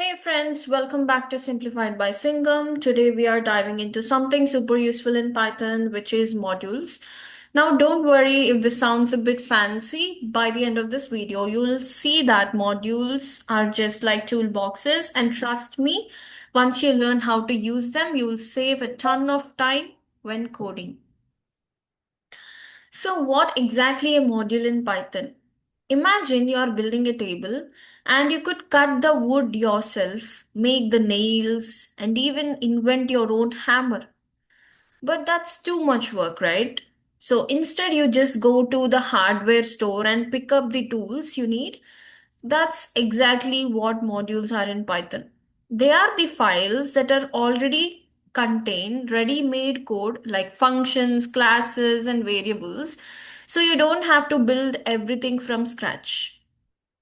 Hey friends, welcome back to Simplified by Singham. Today we are diving into something super useful in Python, which is modules. Now, don't worry if this sounds a bit fancy. By the end of this video, you'll see that modules are just like toolboxes, and trust me, once you learn how to use them, you'll save a ton of time when coding. So, what exactly a module in Python? Imagine you are building a table and you could cut the wood yourself, make the nails, and even invent your own hammer. But that's too much work, right? So instead, you just go to the hardware store and pick up the tools you need. That's exactly what modules are in Python. They are the files that are already contain ready-made code like functions, classes, and variables. So you don't have to build everything from scratch.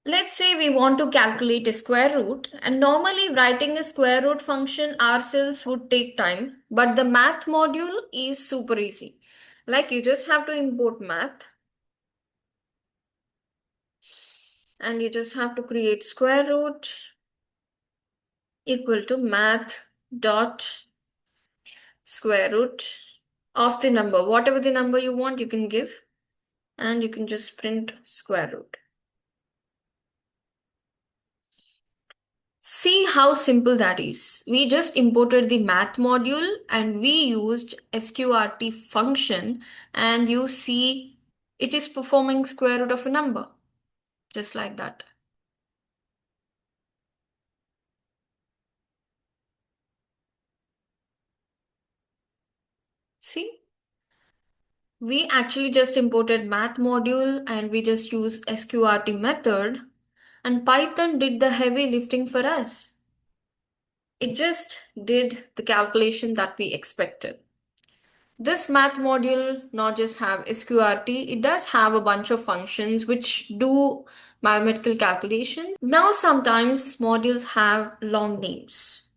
Let's say we want to calculate a square root, and normally writing a square root function ourselves would take time, but the math module is super easy. Like you just have to import math and you just have to create square root equal to math dot square root of the number. Whatever the number you want, you can give, and you can just print square root. See how simple that is. We just imported the math module and we used sqrt function, and you see it is performing square root of a number, just like that. See? We actually just imported math module and we just use sqrt method, and Python did the heavy lifting for us. It just did the calculation that we expected. This math module not just have sqrt, it does have a bunch of functions which do mathematical calculations. Now sometimes modules have long names.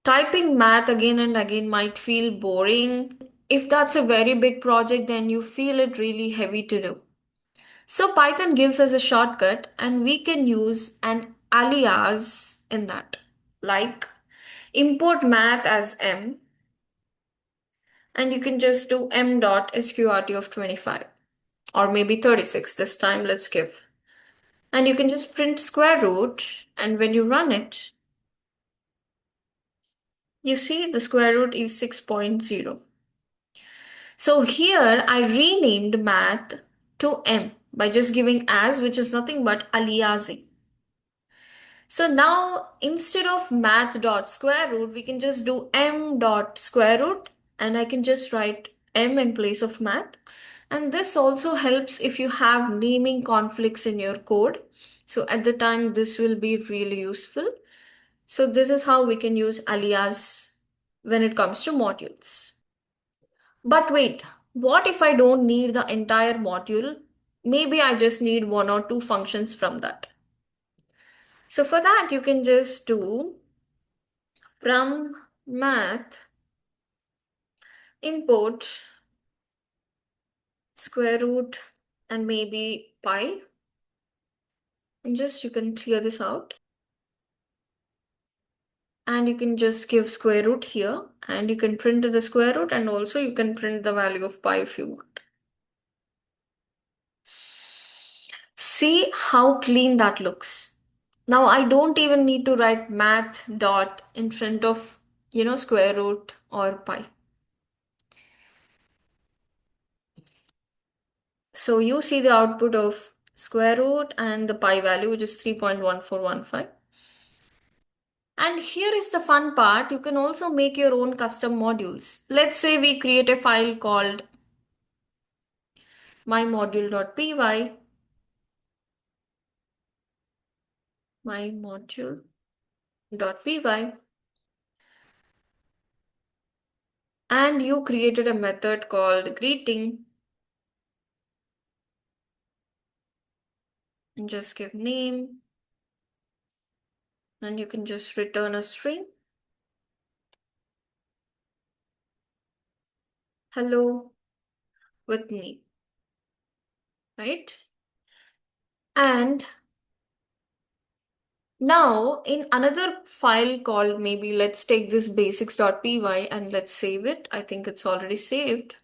Typing math again and again might feel boring. If that's a very big project, then you feel it really heavy to do. So Python gives us a shortcut and we can use an alias in that. Like import math as m, and you can just do m dot sqrt of 25 or maybe 36 this time, let's give. And you can just print square root, and when you run it, you see the square root is 6.0. So here I renamed math to m by just giving as, which is nothing but aliasing. So now instead of math dot square root, we can just do m dot square root, and I can just write m in place of math. And this also helps if you have naming conflicts in your code. So at the time, this will be really useful. So this is how we can use alias when it comes to modules. But wait, what if I don't need the entire module? Maybe I just need one or two functions from that. So for that, you can just do from math import square root and maybe pi, and just you can clear this out, and you can just give square root here, and you can print the square root, and also you can print the value of pi if you want. See how clean that looks. Now I don't even need to write math dot in front of square root or pi. So you see the output of square root and the pi value, which is 3.1415. And here is the fun part. You can also make your own custom modules. Let's say we create a file called mymodule.py, mymodule.py, and you created a method called greeting, and just give name, and you can just return a string. Hello with name, right? And Now, in another file called, maybe let's take this basics.py and let's save it. I think it's already saved.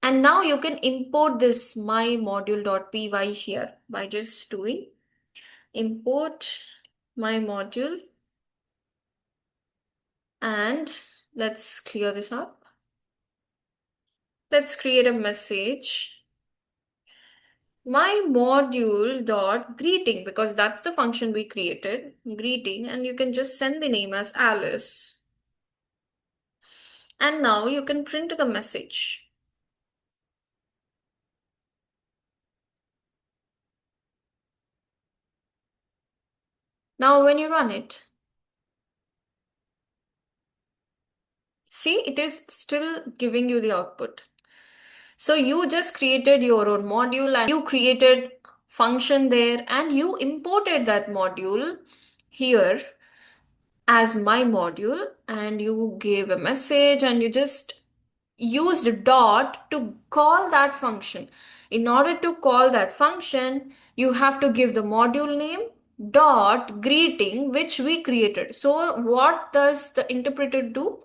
And now you can import this mymodule.py here by just doing import mymodule, and let's clear this up. Let's create a message. My module dot greeting, because that's the function we created, greeting, and you can just send the name as Alice. And now you can print the message. Now when you run it, see, it is still giving you the output. So you just created your own module and you created function there and you imported that module here as my module, and you gave a message and you just used dot to call that function. In order to call that function, you have to give the module name dot greeting which we created. So what does the interpreter do?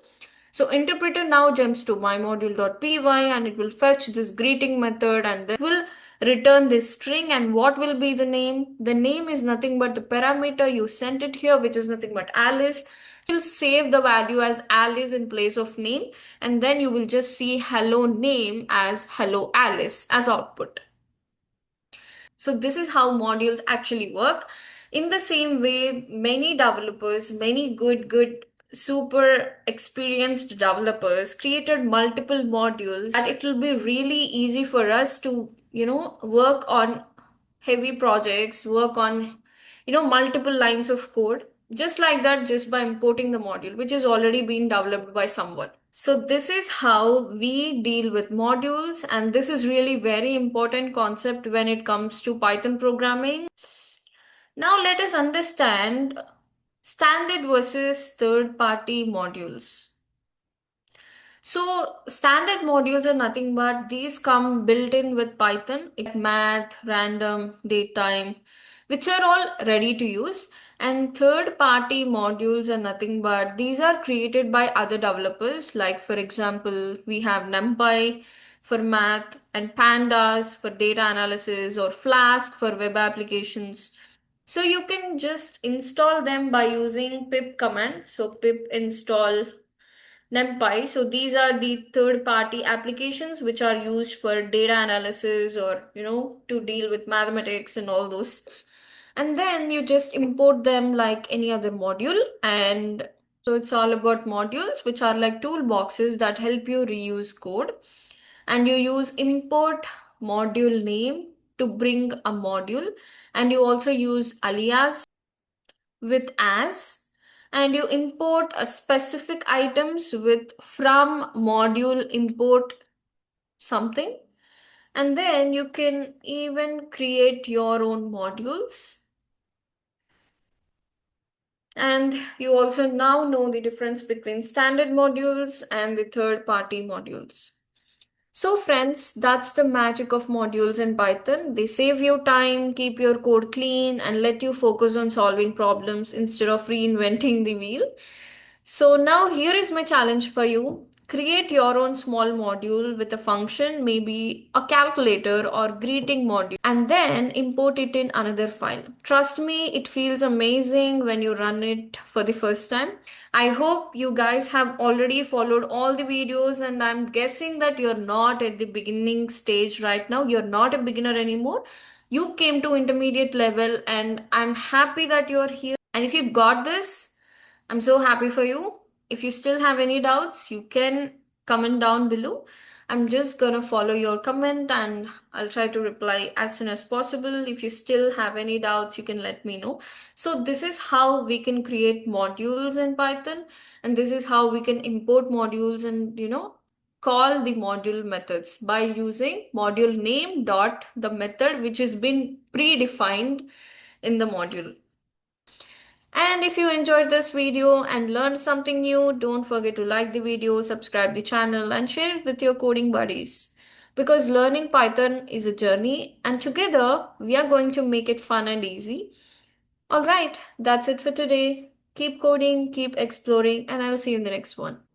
So interpreter now jumps to mymodule.py and it will fetch this greeting method and then will return this string. And what will be the name? The name is nothing but the parameter you sent it here, which is nothing but Alice. You'll save the value as Alice in place of name, and then you will just see hello name as hello Alice as output. So this is how modules actually work. In the same way, many developers, many good, super experienced developers created multiple modules that it will be really easy for us to, work on heavy projects, work on, multiple lines of code. Just like that, just by importing the module, which is already been developed by someone. So this is how we deal with modules, and this is really very important concept when it comes to Python programming. Now let us understand standard versus third-party modules. So standard modules are nothing but these come built in with Python, math, random, datetime, which are all ready to use. And third party modules are nothing but these are created by other developers. Like for example, we have NumPy for math and pandas for data analysis or Flask for web applications. So you can just install them by using pip command. So pip install NumPy. So these are the third party applications which are used for data analysis or, to deal with mathematics and all those. And then you just import them like any other module. And so it's all about modules, which are like toolboxes that help you reuse code. And you use import module name to bring a module. And you also use alias with as, and you import a specific items with from module import something, and then you can even create your own modules. And you also now know the difference between standard modules and the third party modules. So friends, that's the magic of modules in Python. They save you time, keep your code clean, and let you focus on solving problems instead of reinventing the wheel. So now here is my challenge for you. Create your own small module with a function, maybe a calculator or greeting module, and then import it in another file. Trust me, it feels amazing when you run it for the first time. I hope you guys have already followed all the videos, and I'm guessing that you're not at the beginning stage right now. You're not a beginner anymore. You came to intermediate level, and I'm happy that you're here. And if you got this, I'm so happy for you. If you still have any doubts, you can comment down below. I'm just gonna follow your comment and I'll try to reply as soon as possible. If you still have any doubts, you can let me know. So this is how we can create modules in Python, and this is how we can import modules and call the module methods by using module name dot the method which has been predefined in the module. And if you enjoyed this video and learned something new, don't forget to like the video, subscribe the channel and share it with your coding buddies. Because learning Python is a journey, and together we are going to make it fun and easy. All right, that's it for today. Keep coding, keep exploring, and I'll see you in the next one.